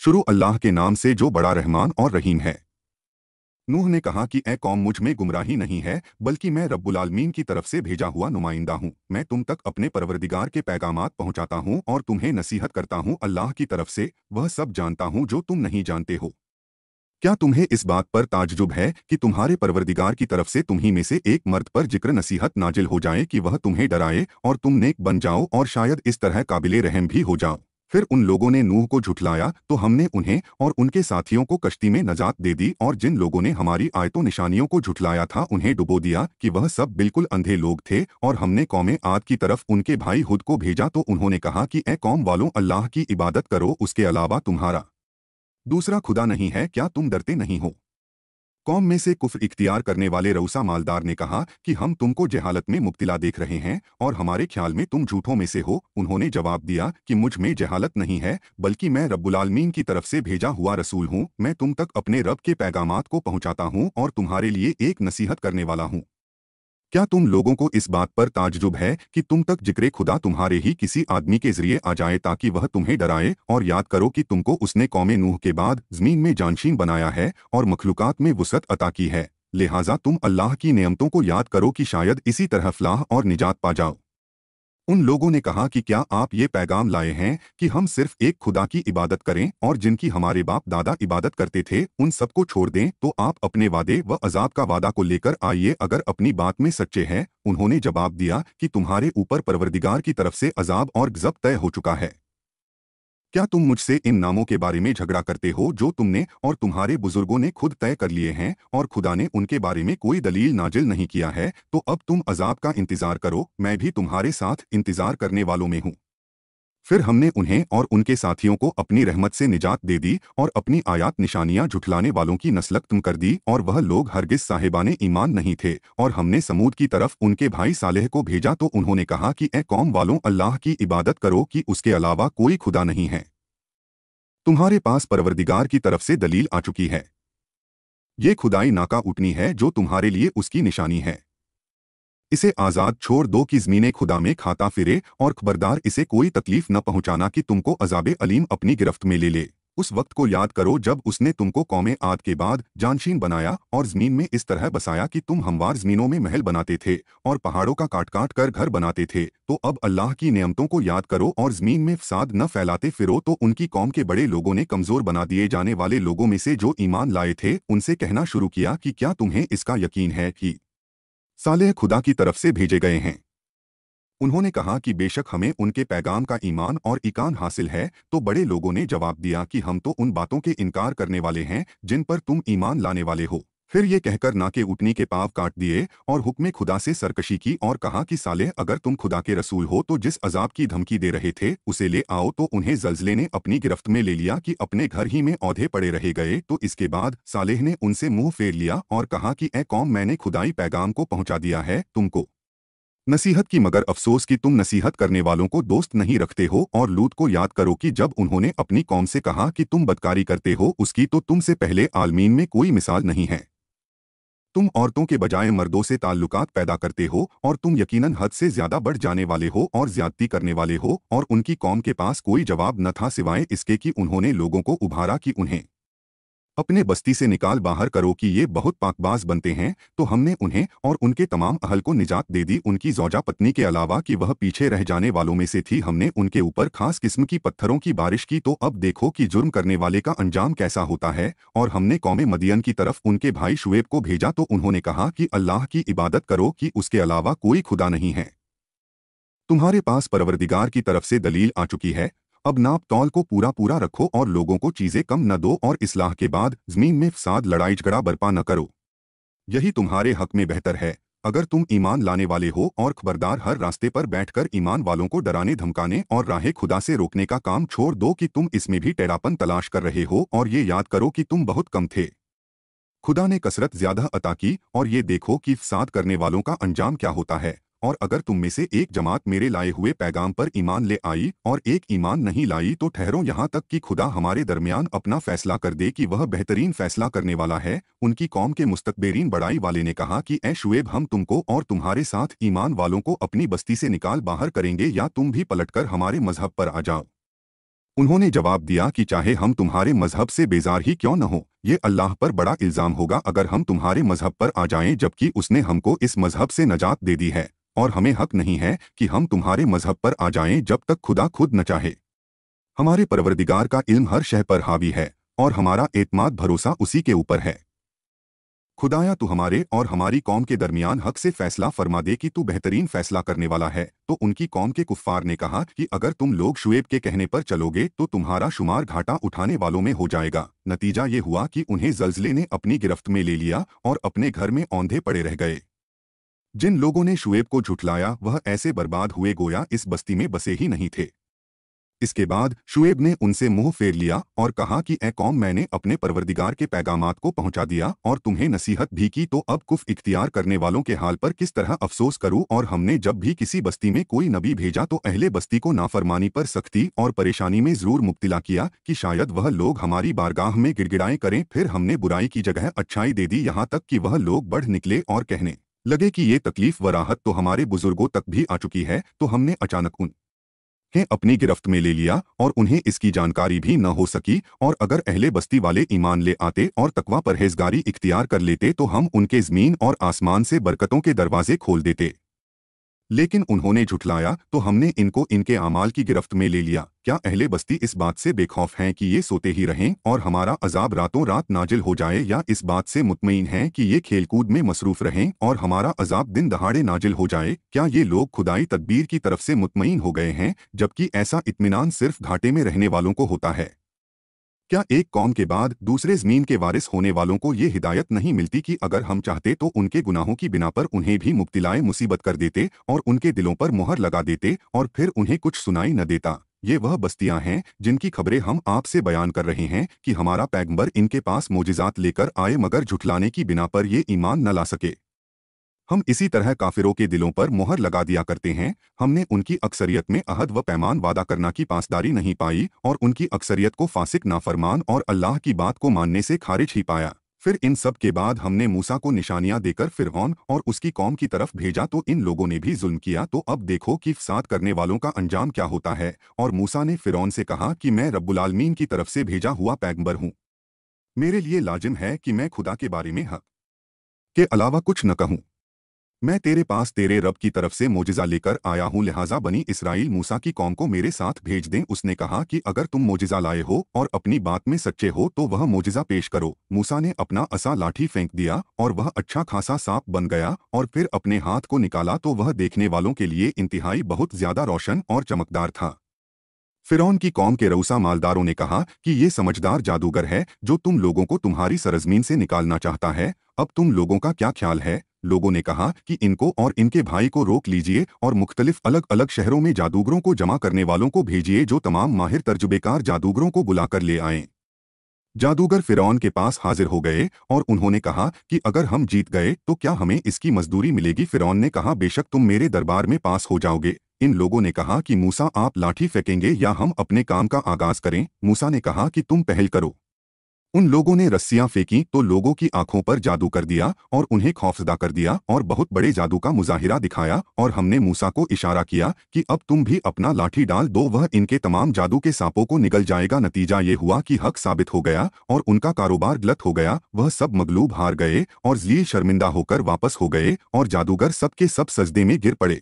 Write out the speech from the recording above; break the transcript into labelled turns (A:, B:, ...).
A: शुरू अल्लाह के नाम से जो बड़ा रहमान और रहीम है। नूह ने कहा कि ए कौम, मुझ में गुमराही नहीं है, बल्कि मैं रब्बुल आलमीन की तरफ से भेजा हुआ नुमाइंदा हूँ। मैं तुम तक अपने परवरदिगार के पैगामात पहुँचाता हूँ और तुम्हें नसीहत करता हूँ अल्लाह की तरफ से। वह सब जानता हूँ जो तुम नहीं जानते हो। क्या तुम्हें इस बात पर ताज्जुब है कि तुम्हारे परवरदिगार की तरफ से तुम्ही में से एक मर्द पर जिक्र नसीहत नाजिल हो जाए कि वह तुम्हें डराए और तुम नेक बन जाओ और शायद इस तरह काबिले रहम भी हो जाओ। फिर उन लोगों ने नूह को झुठलाया तो हमने उन्हें और उनके साथियों को कश्ती में नजात दे दी, और जिन लोगों ने हमारी आयतों निशानियों को झुठलाया था उन्हें डुबो दिया कि वह सब बिल्कुल अंधे लोग थे। और हमने कौमे आद की तरफ उनके भाई हुद को भेजा तो उन्होंने कहा कि ए कौम वालों, अल्लाह की इबादत करो, उसके अलावा तुम्हारा दूसरा खुदा नहीं है। क्या तुम डरते नहीं हो? कौम में से कुफ्र इख्तियार करने वाले रऊसा मालदार ने कहा कि हम तुमको जहालत में मुब्तिला देख रहे हैं और हमारे ख्याल में तुम झूठों में से हो। उन्होंने जवाब दिया कि मुझ में जहालत नहीं है, बल्कि मैं रब्बुल आलमीन की तरफ से भेजा हुआ रसूल हूँ। मैं तुम तक अपने रब के पैगामात को पहुँचाता हूँ और तुम्हारे लिए एक नसीहत करने वाला हूँ। क्या तुम लोगों को इस बात पर ताज्जुब है कि तुम तक जिक्र खुदा तुम्हारे ही किसी आदमी के जरिए आ जाए ताकि वह तुम्हें डराए? और याद करो कि तुमको उसने कौमे नूह के बाद ज़मीन में जानशीन बनाया है और मखलूकात में वुसअत अता की है। लिहाजा तुम अल्लाह की नेमतों को याद करो कि शायद इसी तरह फलाह और निजात पा जाओ। उन लोगों ने कहा कि क्या आप ये पैगाम लाए हैं कि हम सिर्फ एक खुदा की इबादत करें और जिनकी हमारे बाप दादा इबादत करते थे उन सबको छोड़ दें? तो आप अपने वादे व अजाब का वादा को लेकर आइए अगर अपनी बात में सच्चे हैं। उन्होंने जवाब दिया कि तुम्हारे ऊपर परवरदिगार की तरफ से अजाब और गज़ब तय हो चुका है। क्या तुम मुझसे इन नामों के बारे में झगड़ा करते हो जो तुमने और तुम्हारे बुजुर्गों ने खुद तय कर लिए हैं और खुदा ने उनके बारे में कोई दलील नाजिल नहीं किया है? तो अब तुम अजाब का इंतजार करो, मैं भी तुम्हारे साथ इंतजार करने वालों में हूँ। फिर हमने उन्हें और उनके साथियों को अपनी रहमत से निजात दे दी और अपनी आयात निशानियां झुठलाने वालों की नस्ल खत्म कर दी, और वह लोग हरगिज साहिबाने ईमान नहीं थे। और हमने समूद की तरफ उनके भाई सालेह को भेजा तो उन्होंने कहा कि ए कौम वालों, अल्लाह की इबादत करो कि उसके अलावा कोई खुदा नहीं है। तुम्हारे पास परवरदिगार की तरफ से दलील आ चुकी है। ये खुदाई नाका उठनी है जो तुम्हारे लिए उसकी निशानी है। इसे आज़ाद छोड़ दो कि ज़मीने खुदा में खाता फिरे, और खबरदार इसे कोई तकलीफ न पहुंचाना कि तुमको अजाबे अलीम अपनी गिरफ्त में ले ले। उस वक्त को याद करो जब उसने तुमको कौमे आद के बाद जानशीन बनाया और ज़मीन में इस तरह बसाया कि तुम हमवार ज़मीनों में महल बनाते थे और पहाड़ों का काट काट कर घर बनाते थे। तो अब अल्लाह की नेमतों को याद करो और ज़मीन में फसाद न फैलाते फिरो। तो उनकी कौम के बड़े लोगों ने कमज़ोर बना दिए जाने वाले लोगों में से जो ईमान लाए थे उनसे कहना शुरू किया कि क्या तुम्हें इसका यकीन है कि सालेह खुदा की तरफ से भेजे गए हैं? उन्होंने कहा कि बेशक हमें उनके पैगाम का ईमान और इकान हासिल है। तो बड़े लोगों ने जवाब दिया कि हम तो उन बातों के इनकार करने वाले हैं जिन पर तुम ईमान लाने वाले हो। फिर ये कहकर नाके ऊँटनी के पाँव काट दिए और हुक्म खुदा से सरकशी की और कहा कि सालेह, अगर तुम खुदा के रसूल हो तो जिस अजाब की धमकी दे रहे थे उसे ले आओ। तो उन्हें जल्जले ने अपनी गिरफ्त में ले लिया कि अपने घर ही में औधे पड़े रहे गए। तो इसके बाद सालेह ने उनसे मुंह फेर लिया और कहा कि ए कौम, मैंने खुदाई पैगाम को पहुंचा दिया है तुमको नसीहत की, मगर अफसोस कि तुम नसीहत करने वालों को दोस्त नहीं रखते हो। और लूत को याद करो कि जब उन्होंने अपनी कौम से कहा कि तुम बदकारी करते हो उसकी, तो तुमसे पहले आलमीन में कोई मिसाल नहीं है। तुम औरतों के बजाय मर्दों से ताल्लुकात पैदा करते हो और तुम यकीनन हद से ज्यादा बढ़ जाने वाले हो और ज्यादती करने वाले हो। और उनकी कौम के पास कोई जवाब न था सिवाय इसके कि उन्होंने लोगों को उभारा कि उन्हें अपने बस्ती से निकाल बाहर करो कि ये बहुत पाकबाज बनते हैं। तो हमने उन्हें और उनके तमाम अहल को निजात दे दी, उनकी जौजा पत्नी के अलावा कि वह पीछे रह जाने वालों में से थी। हमने उनके ऊपर खास किस्म की पत्थरों की बारिश की। तो अब देखो कि जुर्म करने वाले का अंजाम कैसा होता है। और हमने कौमे मदियन की तरफ उनके भाई शुएब को भेजा तो उन्होंने कहा कि अल्लाह की इबादत करो कि उसके अलावा कोई खुदा नहीं है। तुम्हारे पास परवरदिगार की तरफ से दलील आ चुकी है। अब नाप तौल को पूरा पूरा रखो और लोगों को चीजें कम न दो, और इस्लाह के बाद ज़मीन में फसाद लड़ाई झगड़ा बर्पा न करो। यही तुम्हारे हक में बेहतर है अगर तुम ईमान लाने वाले हो। और खबरदार, हर रास्ते पर बैठकर ईमान वालों को डराने धमकाने और राह खुदा से रोकने का काम छोड़ दो कि तुम इसमें भी टेढ़ापन तलाश कर रहे हो। और ये याद करो कि तुम बहुत कम थे, खुदा ने कसरत ज्यादा अता की। और ये देखो कि फसाद करने वालों का अंजाम क्या होता है। और अगर तुम में से एक जमात मेरे लाए हुए पैगाम पर ईमान ले आई और एक ईमान नहीं लाई तो ठहरो यहाँ तक कि खुदा हमारे दरमियान अपना फैसला कर दे कि वह बेहतरीन फैसला करने वाला है। उनकी कौम के मुस्तकबरीन बड़ाई वाले ने कहा कि ए शुएब, हम तुमको और तुम्हारे साथ ईमान वालों को अपनी बस्ती से निकाल बाहर करेंगे या तुम भी पलटकर हमारे मजहब पर आ जाओ। उन्होंने जवाब दिया कि चाहे हम तुम्हारे मजहब से बेजार ही क्यों न हो, ये अल्लाह पर बड़ा इल्जाम होगा अगर हम तुम्हारे मजहब पर आ जाएं जबकि उसने हमको इस मजहब से नजात दे दी है, और हमें हक नहीं है कि हम तुम्हारे मजहब पर आ जाएं जब तक खुदा खुद न चाहे। हमारे परवरदिगार का इल्म हर शय पर हावी है और हमारा एतमाद भरोसा उसी के ऊपर है। खुदाया तू हमारे और हमारी कौम के दरमियान हक से फैसला फरमा दे कि तू बेहतरीन फैसला करने वाला है। तो उनकी कौम के कुफ्फार ने कहा कि अगर तुम लोग शुएब के कहने पर चलोगे तो तुम्हारा शुमार घाटा उठाने वालों में हो जाएगा। नतीजा ये हुआ कि उन्हें जल्जले ने अपनी गिरफ्त में ले लिया और अपने घर में औंधे पड़े रह गए। जिन लोगों ने शुएब को झुठलाया वह ऐसे बर्बाद हुए गोया इस बस्ती में बसे ही नहीं थे। इसके बाद शुएब ने उनसे मुंह फेर लिया और कहा कि ए कौम, मैंने अपने परवरदिगार के पैगामात को पहुंचा दिया और तुम्हें नसीहत भी की, तो अब कुफ इख्तियार करने वालों के हाल पर किस तरह अफसोस करूं। और हमने जब भी किसी बस्ती में कोई नबी भेजा तो अहले बस्ती को नाफरमानी पर सख्ती और परेशानी में जरूर मुब्तिला किया कि शायद वह लोग हमारी बारगाह में गिड़गिड़ाएं करें। फिर हमने बुराई की जगह अच्छाई दे दी, यहाँ तक कि वह लोग बढ़ निकले और कहने लगे कि ये तकलीफ व राहत तो हमारे बुजुर्गों तक भी आ चुकी है। तो हमने अचानक उन्हें अपनी गिरफ्त में ले लिया और उन्हें इसकी जानकारी भी न हो सकी, और अगर अहले बस्ती वाले ईमान ले आते और तकवा परहेजगारी इख्तियार कर लेते तो हम उनके ज़मीन और आसमान से बरकतों के दरवाजे खोल देते। लेकिन उन्होंने झुठलाया तो हमने इनको इनके आमाल की गिरफ्त में ले लिया। क्या अहले बस्ती इस बात से बेखौफ हैं कि ये सोते ही रहें और हमारा अजाब रातों रात नाजिल हो जाए, या इस बात से मुतमईन हैं कि ये खेलकूद में मसरूफ रहें और हमारा अजाब दिन दहाड़े नाजिल हो जाए? क्या ये लोग खुदाई तदबीर की तरफ से मुतमईन हो गए हैं, जबकि ऐसा इत्मीनान सिर्फ घाटे में रहने वालों को होता है? क्या एक कौम के बाद दूसरे ज़मीन के वारिस होने वालों को ये हिदायत नहीं मिलती कि अगर हम चाहते तो उनके गुनाहों की बिना पर उन्हें भी मुब्तिलाए मुसीबत कर देते और उनके दिलों पर मुहर लगा देते और फिर उन्हें कुछ सुनाई न देता? ये वह बस्तियां हैं जिनकी खबरें हम आपसे बयान कर रहे हैं कि हमारा पैगंबर इनके पास मोजिज़ात लेकर आए, मगर झुठलाने की बिना पर ये ईमान न ला सके। हम इसी तरह काफिरों के दिलों पर मुहर लगा दिया करते हैं। हमने उनकी अक्सरियत में अहद व पैमान वादा करना की पासदारी नहीं पाई और उनकी अक्सरियत को फासिक, नाफरमान और अल्लाह की बात को मानने से खारिज ही पाया। फिर इन सब के बाद हमने मूसा को निशानियां देकर फिरौन और उसकी कौम की तरफ भेजा, तो इन लोगों ने भी जुल्म किया। तो अब देखो कि फसाद करने वालों का अंजाम क्या होता है। और मूसा ने फिरौन से कहा कि मैं रब्बुल आलमीन की तरफ से भेजा हुआ पैगंबर हूँ, मेरे लिए लाजिम है कि मैं खुदा के बारे में हक के अलावा कुछ न कहूँ। मैं तेरे पास तेरे रब की तरफ से मोजिज़ा लेकर आया हूँ, लिहाजा बनी इसराइल मूसा की कौम को मेरे साथ भेज दें। उसने कहा कि अगर तुम मोजिज़ा लाए हो और अपनी बात में सच्चे हो तो वह मोजिज़ा पेश करो। मूसा ने अपना असा लाठी फेंक दिया और वह अच्छा खासा सांप बन गया, और फिर अपने हाथ को निकाला तो वह देखने वालों के लिए इंतहाई बहुत ज्यादा रोशन और चमकदार था। फिरौन की कौम के रऊसा मालदारों ने कहा कि ये समझदार जादूगर है जो तुम लोगों को तुम्हारी सरजमीन से निकालना चाहता है। अब तुम लोगों का क्या ख्याल है? लोगों ने कहा कि इनको और इनके भाई को रोक लीजिए और मुख्तलिफ अलग अलग शहरों में जादूगरों को जमा करने वालों को भेजिए जो तमाम माहिर तर्जुबेकार जादूगरों को बुलाकर ले आएं। जादूगर फिरौन के पास हाजिर हो गए और उन्होंने कहा कि अगर हम जीत गए तो क्या हमें इसकी मजदूरी मिलेगी? फिरौन ने कहा, बेशक तुम मेरे दरबार में पास हो जाओगे। इन लोगों ने कहा कि मूसा, आप लाठी फेंकेंगे या हम अपने काम का आगाज करें? मूसा ने कहा कि तुम पहल करो। उन लोगों ने रस्सियां फेंकी तो लोगों की आंखों पर जादू कर दिया और उन्हें खौफजदा कर दिया और बहुत बड़े जादू का मुजाहिरा दिखाया। और हमने मूसा को इशारा किया कि अब तुम भी अपना लाठी डाल दो, वह इनके तमाम जादू के सांपों को निगल जाएगा। नतीजा ये हुआ कि हक साबित हो गया और उनका कारोबार गलत हो गया। वह सब मगलूब हार गए और ज़लील शर्मिंदा होकर वापस हो गए और जादूगर सब के सब सजदे में गिर पड़े।